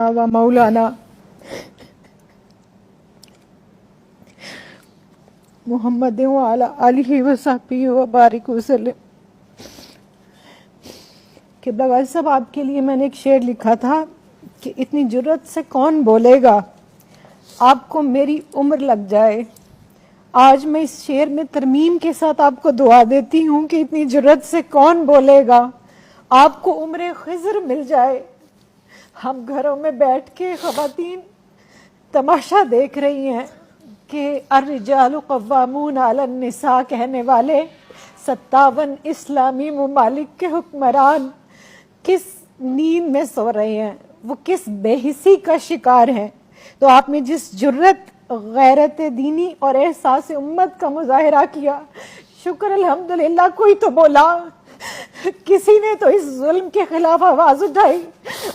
و مولانا محمد وعلی آلہ وصحبہ وبارک وسلم۔ قبلہ غازی صاحب، آپ کے لیے میں نے ایک شعر لکھا تھا کہ اتنی جرت سے کون بولے گا آپ کو میری عمر لگ جائے۔ آج میں اس شعر میں ترمیم کے ساتھ آپ کو دعا دیتی ہوں کہ اتنی جرت سے کون بولے گا آپ کو عمر خضر مل جائے۔ ہم گھروں میں بیٹھ کے خواتین تماشا دیکھ رہی ہیں کہ الرجال قوامون علی النساء کہنے والے 57 اسلامی ممالک کے حکمران کس نیند میں سو رہے ہیں، وہ کس بے حسی کا شکار ہیں۔ تو آپ نے جس جرت، غیرت دینی اور احساس امت کا مظاہرہ کیا، شکر الحمدللہ کوئی تو بولا، کسی نے تو اس ظلم کے خلاف آواز اٹھائی،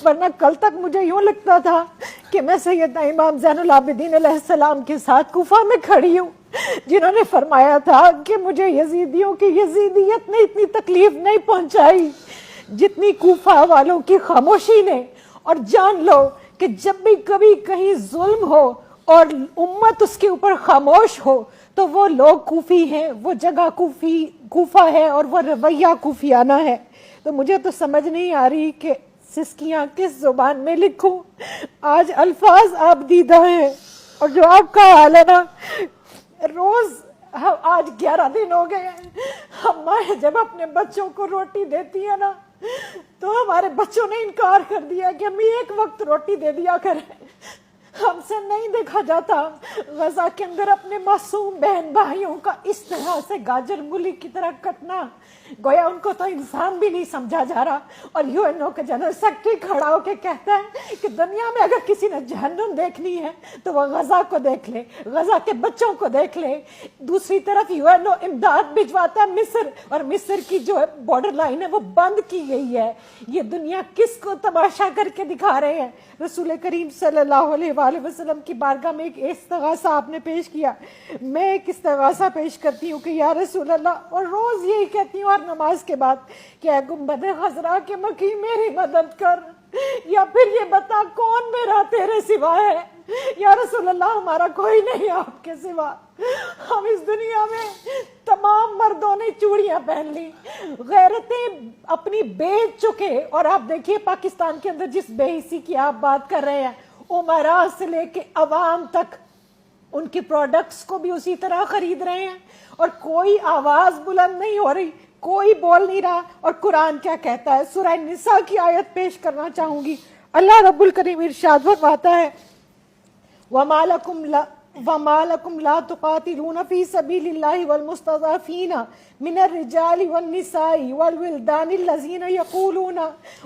ورنہ کل تک مجھے یوں لگتا تھا کہ میں سیدنا امام زین العابدین علیہ السلام کے ساتھ کوفہ میں کھڑی ہوں، جنہوں نے فرمایا تھا کہ مجھے یزیدیوں کی یزیدیت نے اتنی تکلیف نہیں پہنچائی جتنی کوفہ والوں کی خاموشی نے۔ اور جان لو کہ جب بھی کبھی کہیں ظلم ہو اور امت اس کے اوپر خاموش ہو تو وہ لوگ کوفی ہیں، وہ جگہ کوفہ ہے اور وہ رویہ کوفیانہ ہے۔ تو مجھے تو سمجھ نہیں آ رہی کہ سسکیاں کس زبان میں لکھوں۔ آج الفاظ آپ دیدہ ہیں، اور جو آپ کا حال ہے نا، روز آج 11 دن ہو گئے ہیں، ہم مائیں جب اپنے بچوں کو روٹی دیتی ہیں نا تو ہمارے بچوں نے انکار کر دیا کہ ہم ایک وقت روٹی دے دیا کریں۔ ہم سے نہیں دیکھا جاتا غزہ کے اندر اپنے معصوم بہن بھائیوں کا اس طرح سے گاجر مولی کی طرح کٹنا، گویا ان کو تو انسان بھی نہیں سمجھا جا رہا۔ اور یو این او کا جنرل سیکرٹری کھڑا ہو کے کہتا ہے کہ دنیا میں اگر کسی نے جہنم دیکھنی ہے تو وہ غزہ کو دیکھ لے، غزہ کے بچوں کو دیکھ لے۔ دوسری طرف یو این او امداد بھجواتا ہے مصر، اور مصر کی جو بارڈر لائن ہے وہ بند کی گئی ہے۔ یہ دنیا کس کو تماشا کر کے دکھا رہے ہیں؟ رسول کریم صلی اللہ علیہ وآلہ وسلم کی بارگاہ میں ایک استغاثہ آپ نے پیش کیا، میں ایک استغاثہ پیش کرتی ہوں کہ یا رسول اللہ، اور روز یہی کہتی ہوں اور نماز کے بعد کہ اے گنبد خضرا کے مکی میری مدد کر، یا پھر یہ بتا کون میرا تیرے سوا ہے۔ یا رسول اللہ، ہمارا کوئی نہیں آپ کے سوا۔ ہم اس دنیا میں تمام مردوں نے چوڑیاں پہن لی، غیرتیں اپنی بیچ چکے، اور آپ دیکھیے پاکستان کے اندر جس بے حسی کی آپ بات کر رہے ہیں، امراء سے لے کے عوام تک ان کی پروڈکٹس کو بھی اسی طرح خرید رہے ہیں، اور کوئی آواز بلند نہیں ہو رہی، کوئی بول نہیں رہا۔ اور قرآن کیا کہتا ہے؟ سورہ نساء کی آیت پیش کرنا چاہوں گی۔ اللہ رب الکریم ارشاد فرماتا ہے وَمَا لَكُمْ لَا تُقَاتِلُونَ فِي سَبِيلِ اللَّهِ وَالْمُسْتَضْعَفِينَ مِنَ الرِّجَالِ وَالنِّسَاءِ وَالْوِلْدَانِ الَّذِينَ يَقُولُونَ۔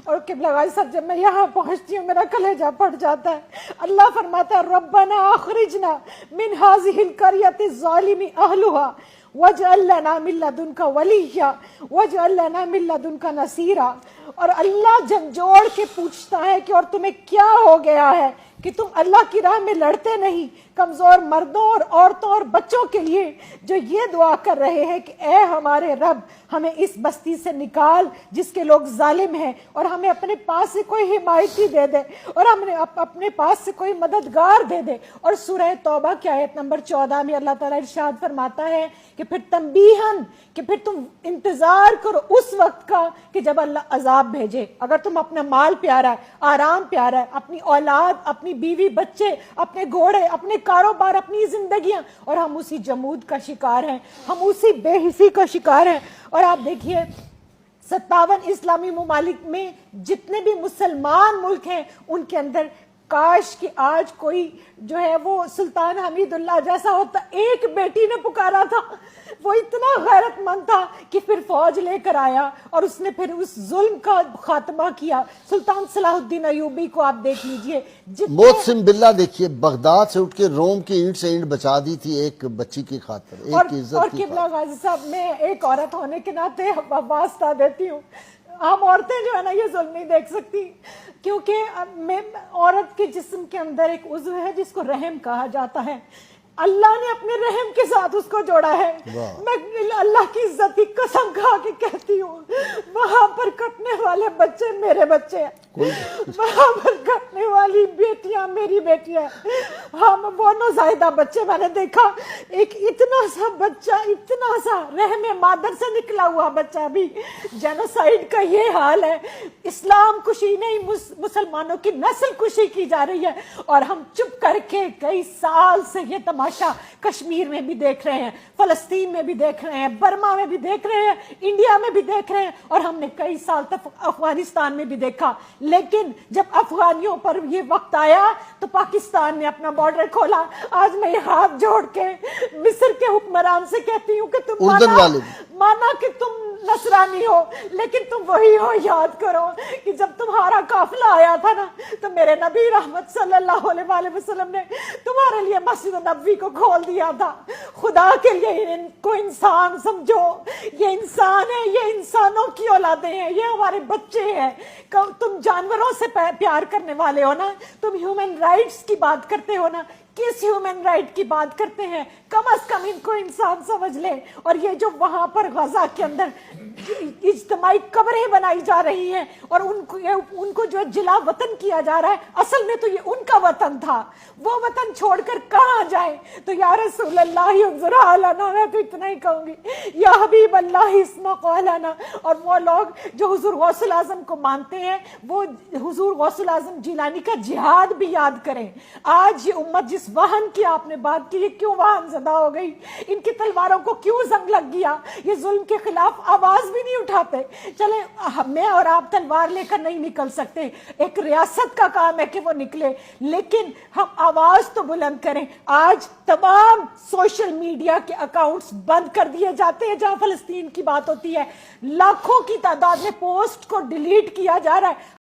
اور قبلہ غازی صاحب، جب میں یہاں پہنچتی ہوں میرا کلیجہ پھٹ جاتا ہے۔ اللہ فرماتا ہے رَبَّنَا أَخْرِجْنَا مِنْ هَذِهِ الْقَرْيَةِ الظَّالِمِ أَهْلُهَا وَاجْعَل لَّنَا مِن لَّدُنكَ وَلِيًّا وَاجْعَل لَّنَا مِن لَّدُنكَ نَصِيرًا۔ اور اللہ جھنجھوڑ کے پوچھتا ہے کہ اور تمہیں کیا ہو گیا ہے کہ تم اللہ کی راہ میں لڑتے نہیں؟ کمزور مردوں اور عورتوں اور بچوں کے لیے جو یہ دعا کر رہے ہیں کہ اے ہمارے رب، ہمیں اس بستی سے نکال جس کے لوگ ظالم ہیں، اور ہمیں اپنے پاس سے کوئی حمایتی دے دے، اور ہمیں اپنے پاس سے کوئی مددگار دے دے۔ اور سورہ توبہ کی آیت نمبر 14 میں اللہ تعالیٰ ارشاد فرماتا ہے کہ پھر تنبیہاً، کہ پھر تم انتظار کرو اس وقت کا کہ جب اللہ عذاب بھیجے۔ اگر تم اپنا مال پیارا ہے، آرام پیارا ہے، اپنی اولاد، اپنی بیوی بچے، اپنے گھوڑے، اپنے کاروبار، اپنی زندگیاں، اور ہم اسی جمود کا شکار ہیں، ہم اسی بے حسی کا شکار ہیں۔ اور آپ دیکھیے 57 اسلامی ممالک میں جتنے بھی مسلمان ملک ہیں ان کے اندر کاش کہ آج کوئی جو ہے وہ سلطان حمید اللہ جیسا ہوتا۔ ایک بیٹی نے پکارا تھا، وہ اتنا غیرت مند تھا کہ پھر فوج لے کر آیا اور اس نے پھر اس ظلم کا خاتمہ کیا۔ سلطان صلاح الدین ایوبی کو آپ دیکھ لیجئے، محسن باللہ دیکھیے، بغداد سے اٹھ کے روم کی اینٹ سے اینٹ بچا دی تھی ایک بچی کی خاطر، ایک عزت اور کی قبلہ خاطر۔ غازی صاحب، میں ایک عورت ہونے کے ناطے واسطہ دیتی ہوں، ہم عورتیں جو ہے نا یہ ظلم نہیں دیکھ سکتی، کیونکہ عورت کے جسم کے اندر ایک عضو ہے جس کو رحم کہا جاتا ہے۔ اللہ نے اپنے رحم کے ساتھ اس کو جوڑا ہے. میں اللہ کی عزت کی قسم کھا کے کہتی ہوں وہاں پر کٹنے والے بچے میرے بچے ہیں, وہاں پر کٹنے والی بیٹیاں میری بیٹیاں. ہم وہ نوزائیدہ بچے میں نے دیکھا, ایک اتنا سا بچہ, اتنا سا رحم مادر سے نکلا ہوا بچہ بھی. جینوسائیڈ کا یہ حال ہے. اسلام کشی نہیں, مسلمانوں کی نسل کشی کی جا رہی ہے, اور ہم چپ کر کے کئی سال سے یہ تماشا کشمیر میں بھی دیکھ رہے ہیں, فلسطین میں بھی دیکھ رہے ہیں, برما میں بھی دیکھ رہے ہیں, انڈیا میں بھی دیکھ رہے ہیں, اور ہم نے کئی سال تک افغانستان میں بھی دیکھا. لیکن جب افغانیوں پر یہ وقت آیا تو پاکستان نے اپنا بارڈر کھولا. آج میں یہ ہاتھ جوڑ کے مصر کے حکمران سے کہتی ہوں کہ تم مانا کہ تم نصرانی ہو, لیکن تم وہی ہو. یاد کرو کہ جب تمہارا قافلہ آیا تھا نا تو میرے نبی رحمت صلی اللہ علیہ وآلہ وسلم نے تمہارے لیے مسجد نبوی کو کھول دیا تھا. خدا کے لیے ان کو انسان سمجھو, یہ انسان ہے, یہ انسانوں کی اولادیں ہیں, یہ ہمارے بچے ہیں. تم جانوروں سے پیار کرنے والے ہو نا, تم ہیومن رائٹس کی بات کرتے ہو نا, کس ہیومن رائٹ کی بات کرتے ہیں؟ کم از کم ان کو انسان سمجھ لے. اور یہ جو وہاں پر غزہ کے اندر اجتماعی قبریں بنائی جا رہی ہیں اور ان کو جو جلا وطن کیا جا رہا ہے, اصل میں تو یہ ان کا وطن تھا. وہ وطن چھوڑ کر کہاں جائیں؟ تو یا رسول اللہ انظر حالنا, میں تو اتنا ہی کہوں گی, یا حبیب اللہ اسمع قولنا. اور وہ لوگ جو حضور غوث الاعظم کو مانتے ہیں وہ حضور غوث الاعظم جیلانی کا جہاد بھی یاد کریں. آج یہ امت جس واہن کی آپ نے بات کی, یہ کیوں واہن زدہ ہو گئی؟ ان کی تلواروں کو کیوں زنگ لگ گیا؟ یہ ظلم کے خلاف آواز بھی نہیں اٹھاتے. چلیں میں اور آپ تلوار لے کر نہیں نکل سکتے, ایک ریاست کا کام ہے کہ وہ نکلے, لیکن ہم آواز تو بلند کریں. آج تمام سوشل میڈیا کے اکاؤنٹس بند کر دیے جاتے ہیں جہاں فلسطین کی بات ہوتی ہے. لاکھوں کی تعداد میں پوسٹ کو ڈیلیٹ کیا جا رہا ہے.